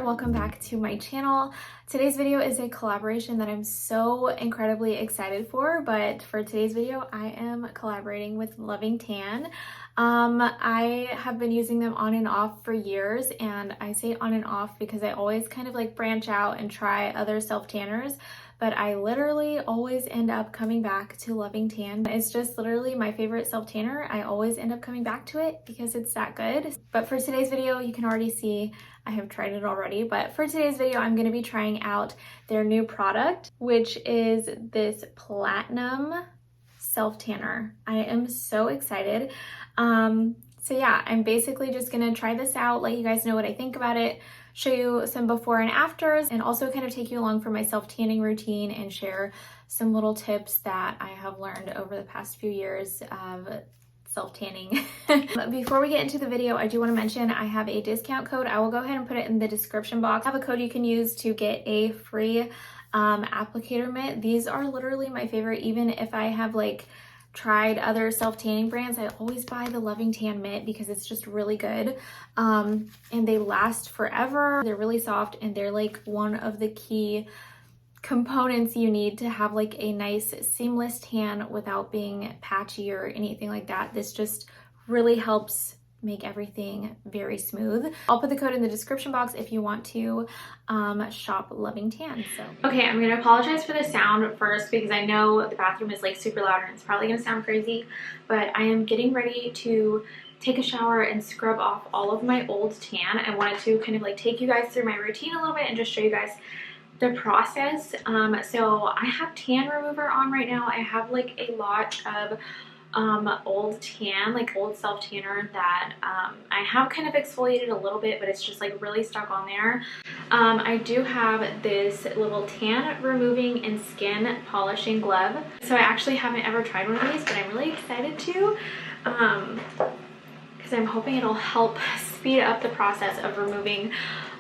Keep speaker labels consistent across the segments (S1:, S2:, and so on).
S1: welcome back to my channel. Today's video is a collaboration that I'm so incredibly excited for, but for today's video I am collaborating with Loving Tan. I have been using them on and off for years, and I say on and off because I always kind of like branch out and try other self-tanners, but I literally always end up coming back to Loving Tan. It's just literally my favorite self-tanner. I always end up coming back to it because it's that good. But for today's video, you can already see I have tried it already, but for today's video, I'm going to be trying out their new product, which is this Platinum self-tanner. I am so excited. So yeah, I'm basically just going to try this out, let you guys know what I think about it, show you some before and afters, and also kind of take you along for my self-tanning routine and share some little tips that I have learned over the past few years of self-tanning. Before we get into the video, I do want to mention I have a discount code. I will go ahead and put it in the description box. I have a code you can use to get a free applicator mitt. These are literally my favorite. Even if I have like tried other self-tanning brands, I always buy the Loving Tan mitt because it's just really good, and they last forever. They're really soft, and they're like one of the key components you need to have like a nice seamless tan without being patchy or anything like that. This just really helps make everything very smooth. I'll put the code in the description box if you want to shop Loving Tan. So okay, I'm gonna apologize for the sound first because I know the bathroom is like super loud and it's probably gonna sound crazy, but I am getting ready to take a shower and scrub off all of my old tan. I wanted to kind of like take you guys through my routine a little bit and just show you guys the process. So I have tan remover on right now. I have like a lot of old tan, like old self tanner that I have kind of exfoliated a little bit, but it's just like really stuck on there. I do have this little tan removing and skin polishing glove. So I actually haven't ever tried one of these, but I'm really excited to, because I'm hoping it'll help speed up the process of removing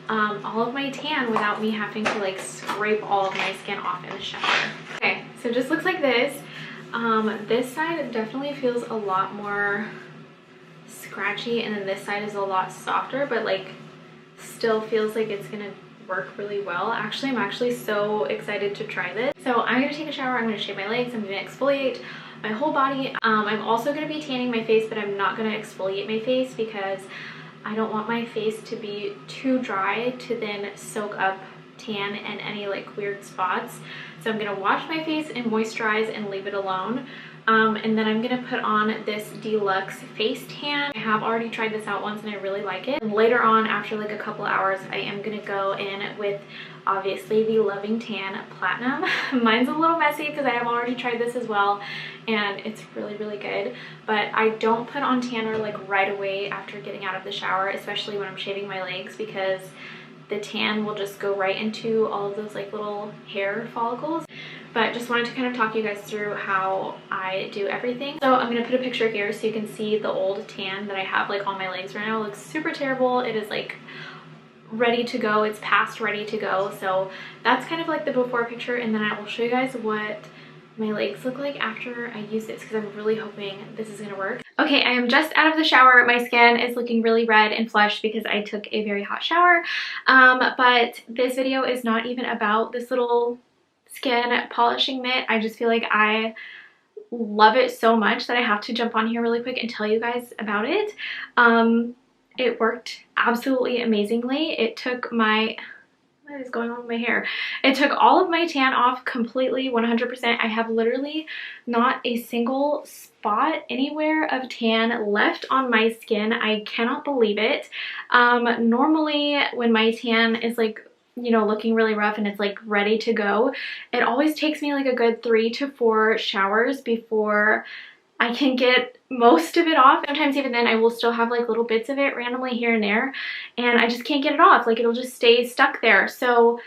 S1: all of my tan without me having to like scrape all of my skin off in the shower. Okay, so it just looks like this. This side definitely feels a lot more scratchy, and then this side is a lot softer, but like still feels like it's gonna work really well. Actually, I'm actually so excited to try this. So I'm gonna take a shower, I'm gonna shave my legs, I'm gonna exfoliate my whole body. I'm also gonna be tanning my face, but I'm not gonna exfoliate my face because I don't want my face to be too dry to then soak up tan and any like weird spots. So I'm gonna wash my face and moisturize and leave it alone. And then I'm gonna put on this deluxe face tan. I have already tried this out once and I really like it. And later on, after like a couple hours, I am gonna go in with obviously the Loving Tan Platinum. Mine's a little messy because I have already tried this as well, and it's really good. But I don't put on tanner like right away after getting out of the shower, especially when I'm shaving my legs, because the tan will just go right into all of those like little hair follicles. But just wanted to kind of talk you guys through how I do everything. So I'm gonna put a picture here so you can see the old tan that I have like on my legs right now. It looks super terrible. It is like ready to go. It's past ready to go. So that's kind of like the before picture, and then I will show you guys what my legs look like after I use this, because I'm really hoping this is gonna work. Okay, I am just out of the shower. My skin is looking really red and flushed because I took a very hot shower. But this video is not even about this little skin polishing mitt. I just feel like I love it so much that I have to jump on here really quick and tell you guys about it. It worked absolutely amazingly. It took my... what is going on with my hair? It took all of my tan off completely, 100%. I have literally not a single spot anywhere of tan left on my skin. I cannot believe it. Normally when my tan is like, you know, looking really rough and it's like ready to go, it always takes me like a good 3 to 4 showers before I can get most of it off. Sometimes even then I will still have like little bits of it randomly here and there, and I just can't get it off. Like it'll just stay stuck there. So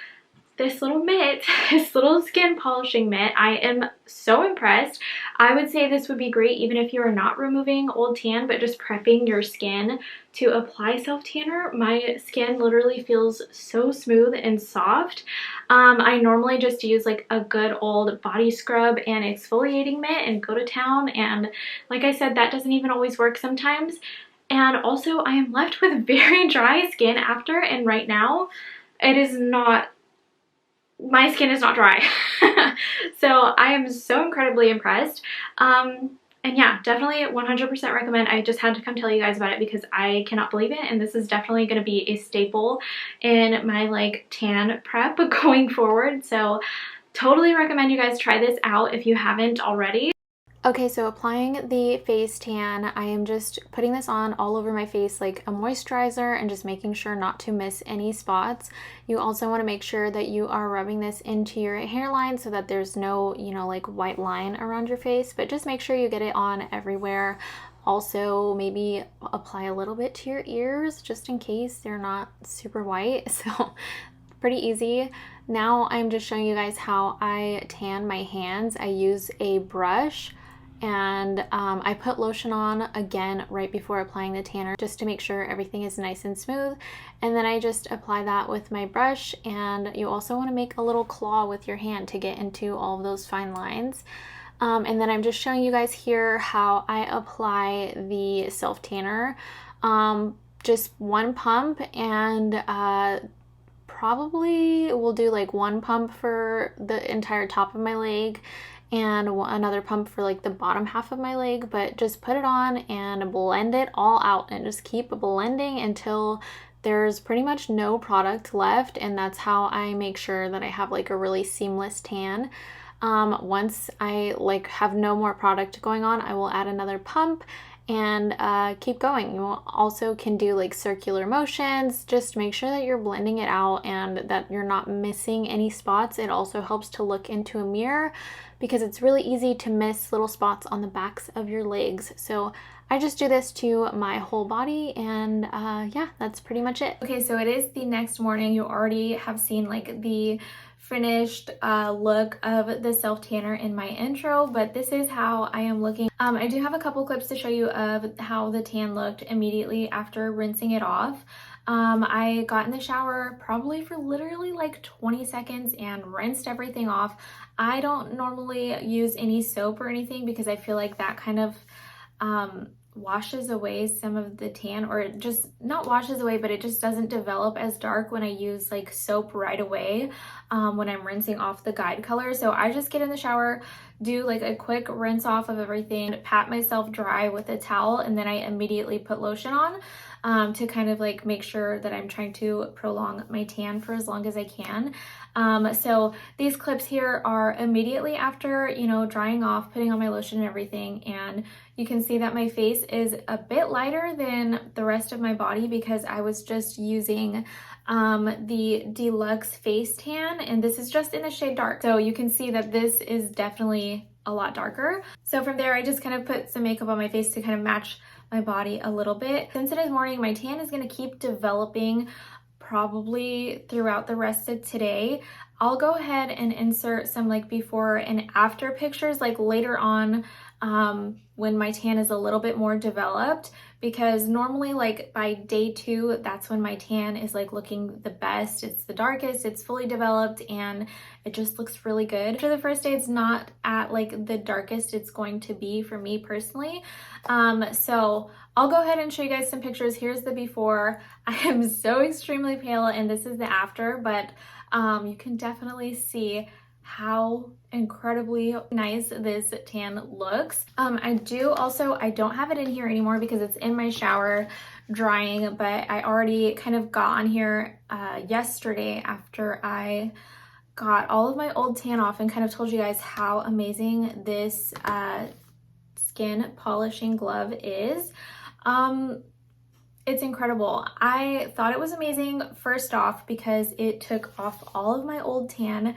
S1: this little mitt, this little skin polishing mitt, I am so impressed. I would say this would be great even if you are not removing old tan, but just prepping your skin to apply self-tanner. My skin literally feels so smooth and soft. I normally just use like a good old body scrub and exfoliating mitt and go to town, and like I said, that doesn't even always work sometimes. And also I am left with very dry skin after, and right now it is not, my skin is not dry. So I am so incredibly impressed. And yeah, definitely 100% recommend. I just had to come tell you guys about it because I cannot believe it, and this is definitely going to be a staple in my like tan prep going forward. So totally recommend you guys try this out if you haven't already. Okay, so applying the face tan, I am just putting this on all over my face like a moisturizer and just making sure not to miss any spots. You also want to make sure that you are rubbing this into your hairline so that there's no, you know, like white line around your face, but just make sure you get it on everywhere. Also, maybe apply a little bit to your ears just in case they're not super white. So pretty easy. Now I'm just showing you guys how I tan my hands. I use a brush and I put lotion on again right before applying the tanner just to make sure everything is nice and smooth, and then I just apply that with my brush. And you also want to make a little claw with your hand to get into all of those fine lines. And then I'm just showing you guys here how I apply the self tanner. Just one pump, and probably we'll do like one pump for the entire top of my leg and another pump for like the bottom half of my leg, but just put it on and blend it all out and just keep blending until there's pretty much no product left. And that's how I make sure that I have like a really seamless tan. Once I like have no more product going on, I will add another pump and keep going. You also can do like circular motions. Just make sure that you're blending it out and that you're not missing any spots. It also helps to look into a mirror because it's really easy to miss little spots on the backs of your legs. So I just do this to my whole body, and yeah, that's pretty much it. Okay, so it is the next morning. You already have seen like the finished look of the self tanner in my intro, but this is how I am looking. I do have a couple clips to show you of how the tan looked immediately after rinsing it off. I got in the shower probably for literally like 20 seconds and rinsed everything off. I don't normally use any soap or anything because I feel like that kind of washes away some of the tan, or it just not washes away, but it just doesn't develop as dark when I use like soap right away when I'm rinsing off the guide color. So I just get in the shower, do like a quick rinse off of everything, pat myself dry with a towel, and then I immediately put lotion on to kind of like make sure that I'm trying to prolong my tan for as long as I can. So these clips here are immediately after, you know, drying off, putting on my lotion and everything. And you can see that my face is a bit lighter than the rest of my body because I was just using the Deluxe Face Tan, and this is just in the shade dark. So you can see that this is definitely a lot darker. So from there, I just kind of put some makeup on my face to kind of match my body a little bit. Since it is morning, my tan is going to keep developing probably throughout the rest of today. I'll go ahead and insert some like before and after pictures like later on when my tan is a little bit more developed, because normally like by day 2, that's when my tan is like looking the best. It's the darkest, it's fully developed, and it just looks really good. After the first day, it's not at like the darkest it's going to be for me personally. So I'll go ahead and show you guys some pictures. Here's the before. I am so extremely pale, and this is the after, but you can definitely see how incredibly nice this tan looks. I don't have it in here anymore because it's in my shower drying, but I already kind of got on here yesterday after I got all of my old tan off and kind of told you guys how amazing this skin polishing glove is. It's incredible. I thought it was amazing first off because it took off all of my old tan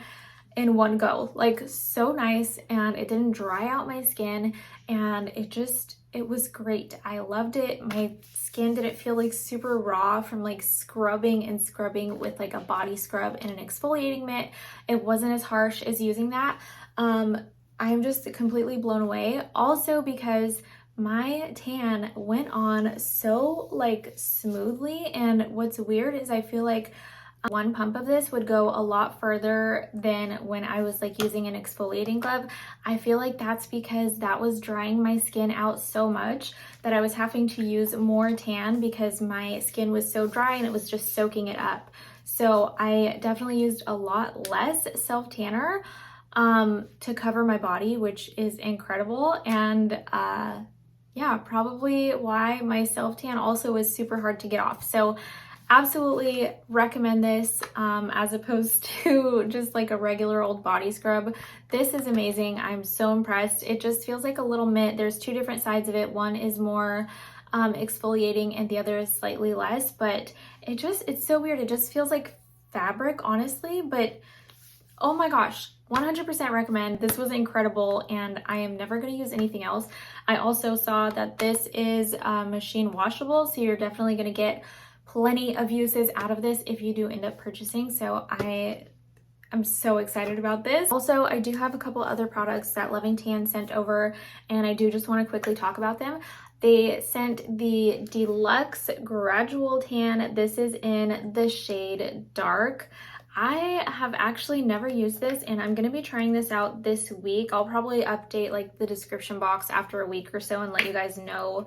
S1: in one go, like so nice, and it didn't dry out my skin, and it was great. I loved it. My skin didn't feel like super raw from like scrubbing with like a body scrub and an exfoliating mitt. It wasn't as harsh as using that. I'm just completely blown away. Also because my tan went on so like smoothly, and what's weird is I feel like one pump of this would go a lot further than when I was like using an exfoliating glove. I feel like that's because that was drying my skin out so much that I was having to use more tan because my skin was so dry and it was just soaking it up. So I definitely used a lot less self-tanner to cover my body, which is incredible. And yeah, probably why my self-tan also is super hard to get off. So absolutely recommend this as opposed to just like a regular old body scrub. This is amazing. I'm so impressed. It just feels like a little mitt. There's two different sides of it. One is more exfoliating and the other is slightly less, but it's so weird. It just feels like fabric, honestly, but oh my gosh, 100% recommend. This was incredible and I am never going to use anything else. I also saw that this is machine washable, so you're definitely going to get plenty of uses out of this if you do end up purchasing. So I'm so excited about this. Also, I do have a couple other products that Loving Tan sent over and I do just want to quickly talk about them. They sent the Deluxe Gradual Tan. This is in the shade Dark. I have actually never used this and I'm going to be trying this out this week. I'll probably update like the description box after a week or so and let you guys know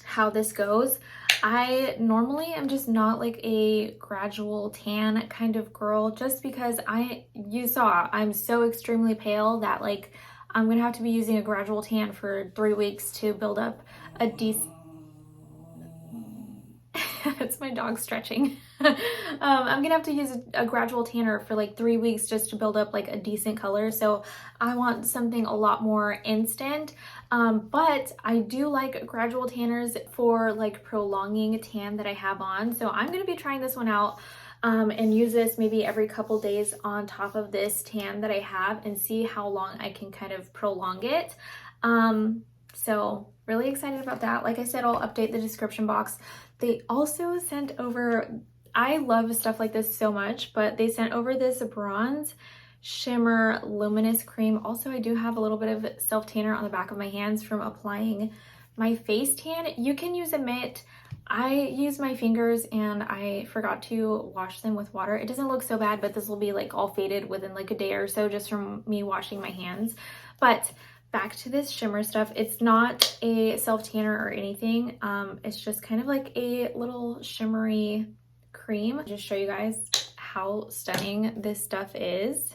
S1: how this goes. I normally am just not like a gradual tan kind of girl, just because you saw I'm so extremely pale that like I'm gonna have to be using a gradual tan for 3 weeks to build up a decent it's my dog stretching. I'm gonna have to use a gradual tanner for like 3 weeks just to build up like a decent color. So I want something a lot more instant. But I do like gradual tanners for like prolonging a tan that I have on. So I'm gonna be trying this one out and use this maybe every couple days on top of this tan that I have and see how long I can kind of prolong it. So really excited about that. Like I said, I'll update the description box. They also sent over, I love stuff like this so much, but they sent over this bronze shimmer luminous cream. Also, I do have a little bit of self tanner on the back of my hands from applying my face tan. You can use a mitt. I use my fingers and I forgot to wash them with water. It doesn't look so bad, but this will be like all faded within like a day or so just from me washing my hands. But back to this shimmer stuff. It's not a self tanner or anything. It's just kind of like a little shimmery cream. I'll just show you guys how stunning this stuff is.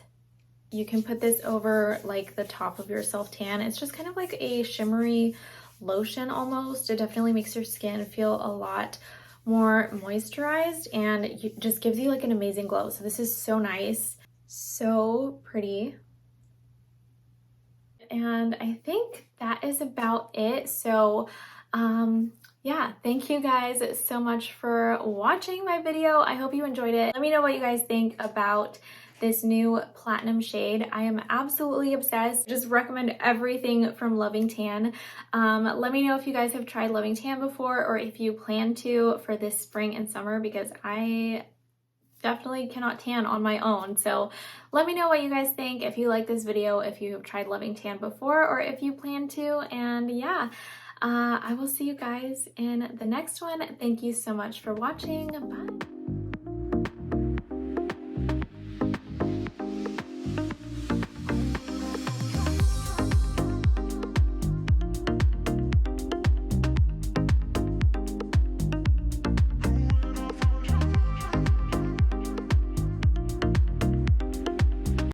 S1: You can put this over like the top of your self tan. It's just kind of like a shimmery lotion almost. It definitely makes your skin feel a lot more moisturized and it just gives you like an amazing glow. So this is so nice, so pretty. And I think that is about it. So yeah, thank you guys so much for watching my video. I hope you enjoyed it. Let me know what you guys think about this new platinum shade. I am absolutely obsessed. Just recommend everything from Loving Tan. Let me know if you guys have tried Loving Tan before or if you plan to for this spring and summer, because I definitely cannot tan on my own. So let me know what you guys think, if you like this video, if you have tried Loving Tan before, or if you plan to. And yeah, I will see you guys in the next one. Thank you so much for watching. Bye.